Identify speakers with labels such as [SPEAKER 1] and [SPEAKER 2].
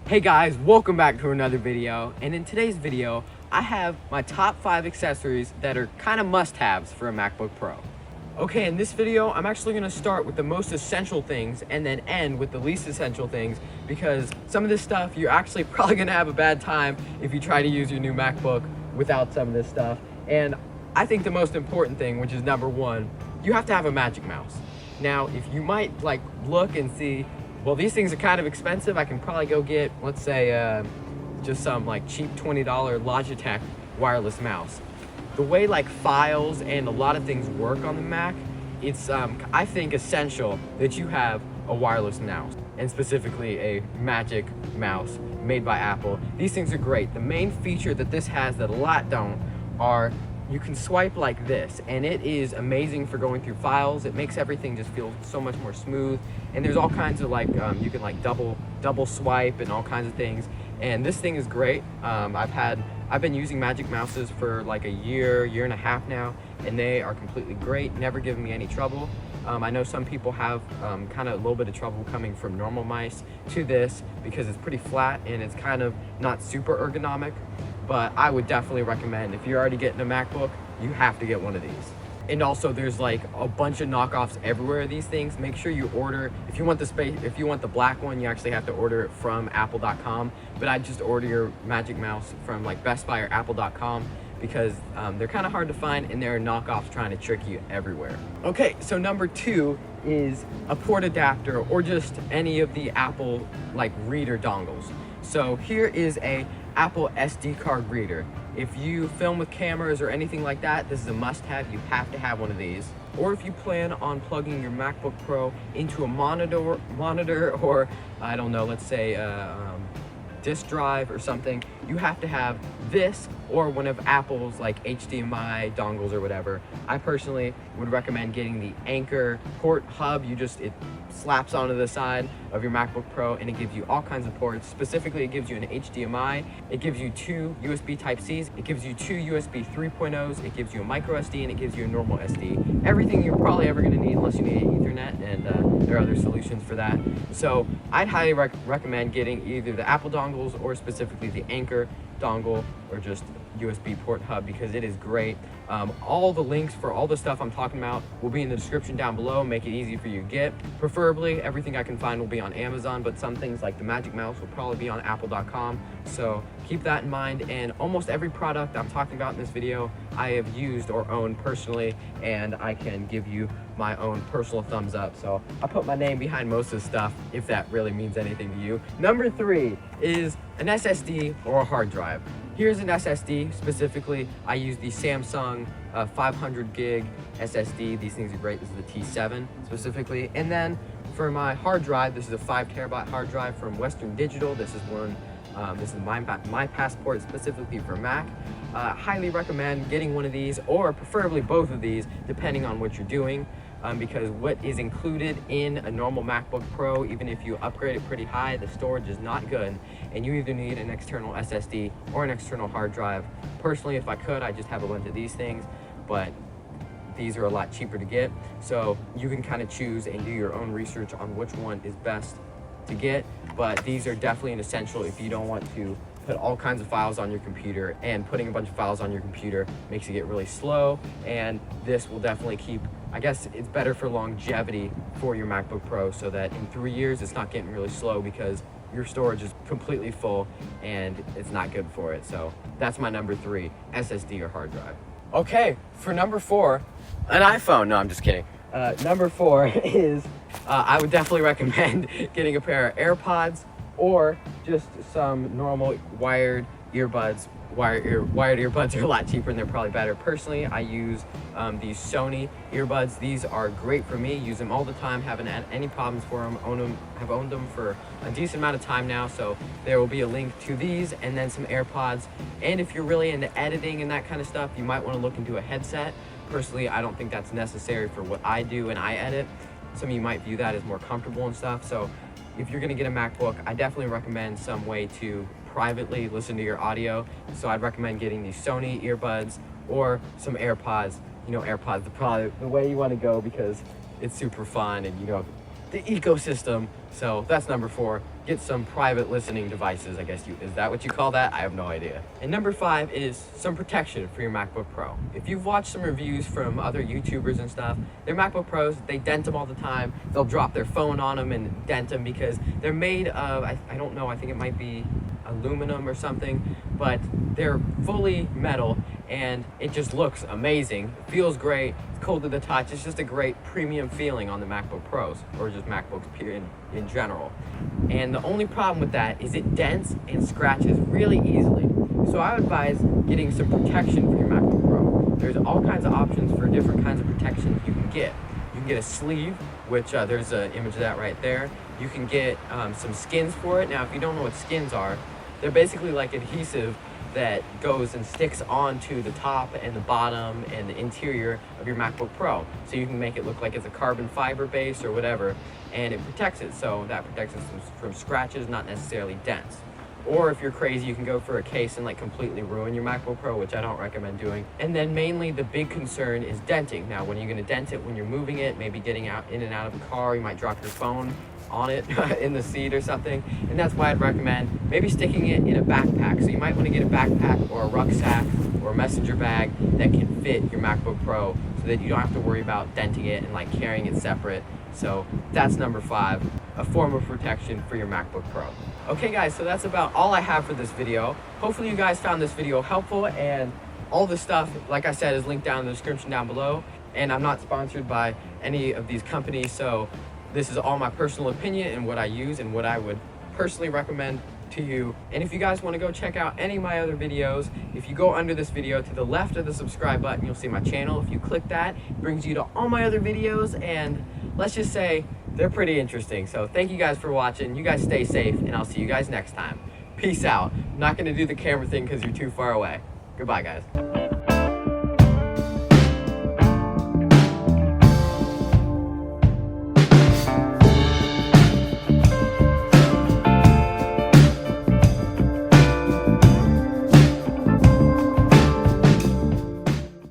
[SPEAKER 1] Hey guys, welcome back to another video, and in today's video I have my top 5 accessories that are kind of must-haves for a MacBook Pro. Okay, in this video I'm actually going to start with the most essential things and then end with the least essential things, because some of this stuff you're actually probably going to have a bad time if you try to use your new MacBook without some of this stuff. And I think the most important thing, which is number 1, you have to have a Magic Mouse. Now if you might look and see, well, these things are kind of expensive, I can probably go get, let's say, just some cheap $20 Logitech wireless mouse. The way files and a lot of things work on the Mac, it's I think essential that you have a wireless mouse, and specifically a Magic Mouse made by Apple. These things are great. The main feature that this has that a lot don't are you can swipe like this, and it is amazing for going through files. It makes everything just feel so much more smooth, and there's all kinds of you can double swipe and all kinds of things, and this thing is great. I've been using Magic Mouses for a year and a half now, and they are completely great, never given me any trouble. I know some people have kind of a little bit of trouble coming from normal mice to this because it's pretty flat and it's kind of not super ergonomic. But I would definitely recommend, if you're already getting a MacBook, you have to get one of these. And also there's a bunch of knockoffs everywhere of these things. Make sure you order, if you want the black one, you actually have to order it from apple.com. But I'd just order your Magic Mouse from Best Buy or apple.com, because they're kind of hard to find, and there are knockoffs trying to trick you everywhere. Okay, so number 2 is a port adapter, or just any of the Apple reader dongles. So here is a Apple SD card reader. If you film with cameras or anything like that, this is a must-have. You have to have one of these. Or if you plan on plugging your MacBook Pro into a monitor, or I don't know, let's say disk drive or something, you have to have this or one of Apple's HDMI dongles or whatever. I personally would recommend getting the Anchor port hub. It slaps onto the side of your MacBook Pro, and it gives you all kinds of ports. Specifically, it gives you an HDMI, it gives you 2 USB Type-Cs, it gives you 2 USB 3.0s, it gives you a micro SD, and it gives you a normal SD. Everything you're probably ever going to need unless you need Ethernet, and there are other solutions for that. So I'd highly recommend getting either the Apple dongles or specifically the Anchor dongle, or just USB port hub, because it is great. All the links for all the stuff I'm talking about will be in the description down below. Make it easy for you to get. Preferably everything I can find will be on Amazon, but some things like the Magic Mouse will probably be on apple.com, so keep that in mind. And almost every product I'm talking about in this video I have used or owned personally, and I can give you my own personal thumbs up. So I put my name behind most of the stuff, if that really means anything to you. Number 3 is an SSD or a hard drive. Here's an SSD. Specifically, I use the Samsung 500 gig SSD. These things are great. This is the T7 specifically. And then for my hard drive, this is a 5 terabyte hard drive from Western Digital. This is one. This is my passport specifically for Mac. Highly recommend getting one of these, or preferably both of these, depending on what you're doing. Because what is included in a normal MacBook Pro, even if you upgrade it pretty high, the storage is not good, and you either need an external SSD or an external hard drive. Personally, if I could, I'd just have a bunch of these things, but these are a lot cheaper to get, so you can kind of choose and do your own research on which one is best to get. But these are definitely an essential if you don't want to put all kinds of files on your computer, and putting a bunch of files on your computer makes it get really slow, and this will definitely keep, I guess it's better for longevity for your MacBook Pro, so that in 3 years it's not getting really slow because your storage is completely full and it's not good for it. So that's my number 3, SSD or hard drive. Okay, for number 4, an iPhone. No, I'm just kidding. Number 4 is, I would definitely recommend getting a pair of AirPods, or just some normal wired earbuds. Wired earbuds are a lot cheaper and they're probably better. Personally, I use these Sony earbuds. These are great for me. Use them all the time. Haven't had any problems for them. Have owned them for a decent amount of time now. So there will be a link to these, and then some AirPods. And if you're really into editing and that kind of stuff, you might want to look into a headset. Personally, I don't think that's necessary for what I do and I edit. Some of you might view that as more comfortable and stuff. So if you're going to get a MacBook, I definitely recommend some way to privately listen to your audio. So I'd recommend getting these Sony earbuds or some AirPods. AirPods, probably the way you want to go, because it's super fun, and the ecosystem. So that's number 4. Get some private listening devices, I guess is that what you call that? I have no idea. And number 5 is some protection for your MacBook Pro. If you've watched some reviews from other YouTubers and stuff, their MacBook Pros, they dent them all the time. They'll drop their phone on them and dent them because they're made of, I don't know, I think it might be aluminum or something, but they're fully metal and it just looks amazing. It feels great. It's cold to the touch. It's just a great premium feeling on the MacBook Pros, or just MacBooks period in general. And the only problem with that is it dents and scratches really easily. So I would advise getting some protection for your MacBook Pro. There's all kinds of options for different kinds of protection you can get. You can get a sleeve, which there's an image of that right there. You can get some skins for it. Now, if you don't know what skins are, they're basically like adhesive that goes and sticks onto the top and the bottom and the interior of your MacBook Pro. So you can make it look like it's a carbon fiber base or whatever, and it protects it. So that protects it from scratches, not necessarily dents. Or if you're crazy, you can go for a case and like completely ruin your MacBook Pro, which I don't recommend doing. And then mainly the big concern is denting. Now, when you're gonna dent it, when you're moving it, maybe getting out in and out of the car, you might drop your phone on it in the seat or something, and that's why I'd recommend maybe sticking it in a backpack. So you might want to get a backpack or a rucksack or a messenger bag that can fit your MacBook Pro so that you don't have to worry about denting it and like carrying it separate. So that's number 5, a form of protection for your MacBook Pro. Okay guys, so that's about all I have for this video. Hopefully you guys found this video helpful, and all the stuff, like I said, is linked down in the description down below. And I'm not sponsored by any of these companies, so this is all my personal opinion and what I use and what I would personally recommend to you. And if you guys want to go check out any of my other videos, if you go under this video to the left of the subscribe button, you'll see my channel. If you click that, it brings you to all my other videos, and let's just say they're pretty interesting. So thank you guys for watching. You guys stay safe, and I'll see you guys next time. Peace out. I'm not going to do the camera thing because you're too far away. Goodbye, guys.